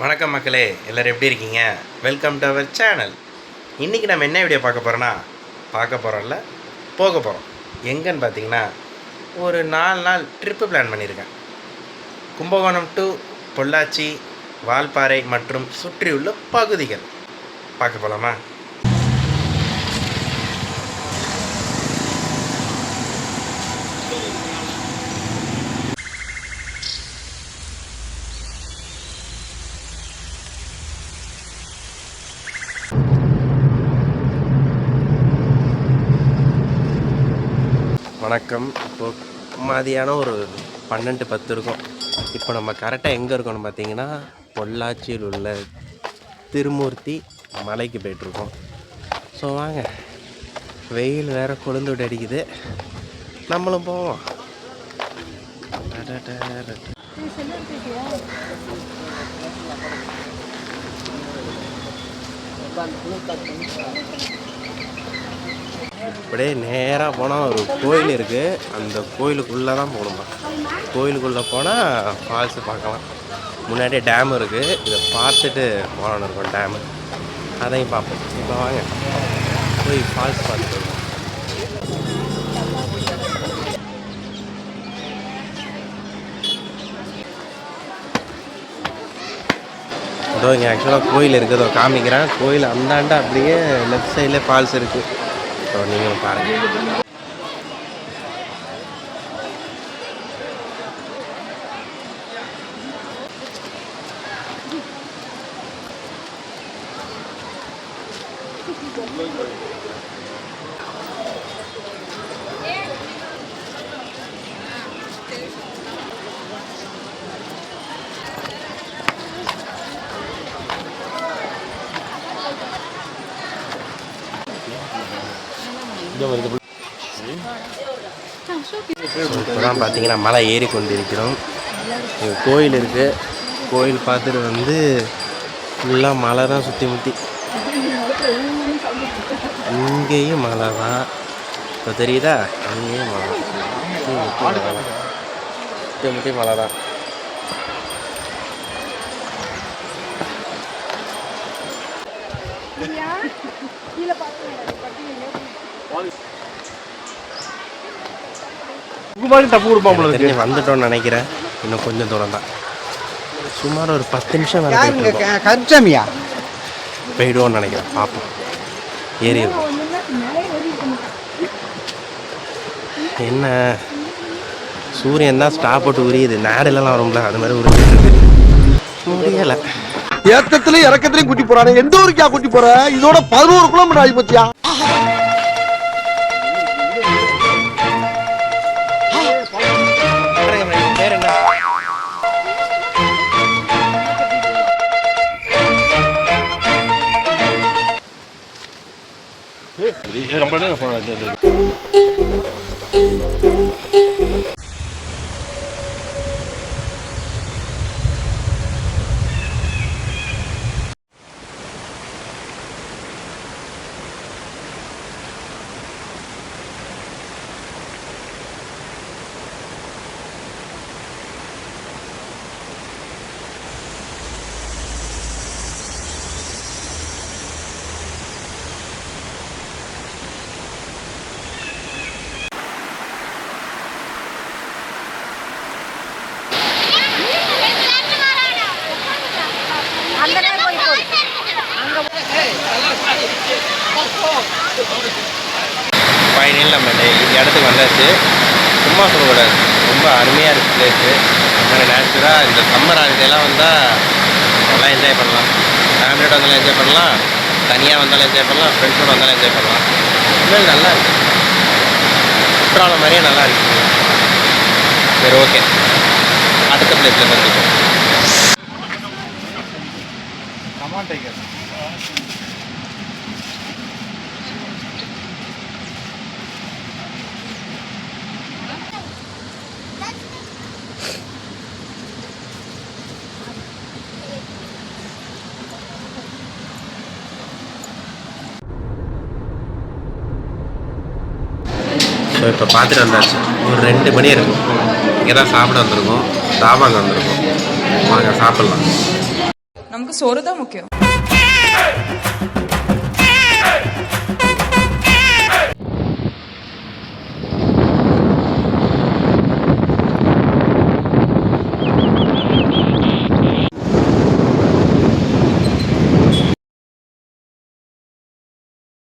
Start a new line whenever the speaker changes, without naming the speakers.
வணக்கம் மக்களே, எல்லோரும் எப்படி இருக்கீங்க? Welcome to our channel. இன்றைக்கி நம்ம என்ன வீடியோ பார்க்க போகிறோம்ல போக போகிறோம். எங்கன்னு பார்த்தீங்கன்னா, ஒரு 4 நாள் ட்ரிப்பு பிளான் பண்ணியிருக்கேன். கும்பகோணம் டு பொள்ளாச்சி, வால்பாறை மற்றும் சுற்றியுள்ள பகுதிகள் பார்க்க போகலாமா? வணக்கம். இப்போது மதியானம் ஒரு 12:10 இருக்கும். இப்போ நம்ம கரெக்டாக எங்கே இருக்கோம்னு பார்த்தீங்கன்னா, பொள்ளாச்சியில் உள்ள திருமூர்த்தி மலைக்கு போய்ட்டுருக்கோம். ஸோ வாங்க, வெயில் வேறு கொழுந்து விட்டு அடிக்குது, நம்மளும் போவோம். அப்படியே நேராக போனால் ஒரு கோயில் இருக்குது, அந்த கோயிலுக்குள்ளே தான் போகணுமா. கோயிலுக்குள்ளே போனால் ஃபால்ஸு பார்க்கலாம். முன்னாடியே டேம் இருக்குது, இதை பார்த்துட்டு போகலான்னு இருக்கும் டேமு, அதையும் பார்ப்போம். இப்போ வாங்க போய் ஃபால்ஸ் பார்த்துட்டு வருவோம். இதோ இங்கே ஆக்சுவலாக கோயில் இருக்குது, இதோ காமிக்கிறேன். கோயில் அந்தாண்டா அப்படியே லெஃப்ட் சைட்லேயே ஃபால்ஸ் இருக்குது. ஸோ நீங்களும் பாருங்கள். இப்போதான் பார்த்தீங்கன்னா மலை ஏறி கொண்டிருக்கிறோம். கோயில் இருக்குது, கோயில் பார்த்துட்டு வந்து ஃபுல்லாக மலை தான் சுற்றி முற்றி. இங்கேயும் மலை தான், இப்போ தெரியுதா? அங்கேயும் மலை, சுற்றி முற்றி மலை தான். வந்துட்டோம்னு நினைக்கிறேன். இன்னும் கொஞ்சம் தூரம் தான், சுமார் ஒரு 10 நிமிஷம் போயிடுவோம்னு நினைக்கிறேன். பார்ப்போம், ஏறி என்ன சூரியன் தான் ஸ்டாப் போட்டு உரியுது. நேரெல்லாம் வரும்ல, அது மாதிரி உரிஞ்சிட்டு முடியலை.
ஏத்தத்திலயும் இறக்கத்திலயும் கூட்டி போறானே, எந்த ஊருக்கா கூட்டி போற? இதோட 11 கிலோமீட்டர் ஆகி போச்சியா?
ஃபைனல் நம்ம இந்த இடத்துக்கு வந்தாச்சு. சும்மா சொல்லக்கூடாது, ரொம்ப அருமையாக இருக்குது பிளேஸு. நம்ம நேச்சுராக இந்த சம்மர் ஆகுதெல்லாம் வந்தால் நல்லா என்ஜாய் பண்ணலாம். ஃபேமிலியோட வந்தாலும் என்ஜாய் பண்ணலாம், தனியாக வந்தாலும் என்ஜாய் பண்ணலாம், ஃப்ரெண்ட்ஸோடு வந்தாலும் என்ஜாய் பண்ணலாம். உண்மையில் நல்லா இருக்குது, குற்றாலம் மாதிரியே நல்லா இருக்குது. சரி, ஓகே, அடுத்த பிளேஸில் சந்திப்போம். ஸோ இப்போ பார்த்துட்டு வந்தாச்சு, ஒரு 2 மணி இருக்கும். இங்கே தான் சாப்பிட வந்திருக்கோம், தாபாங்க வந்திருக்கோம். வாங்க சாப்பிட்லாம்.
நமக்கு சோறு தான் முக்கியம்.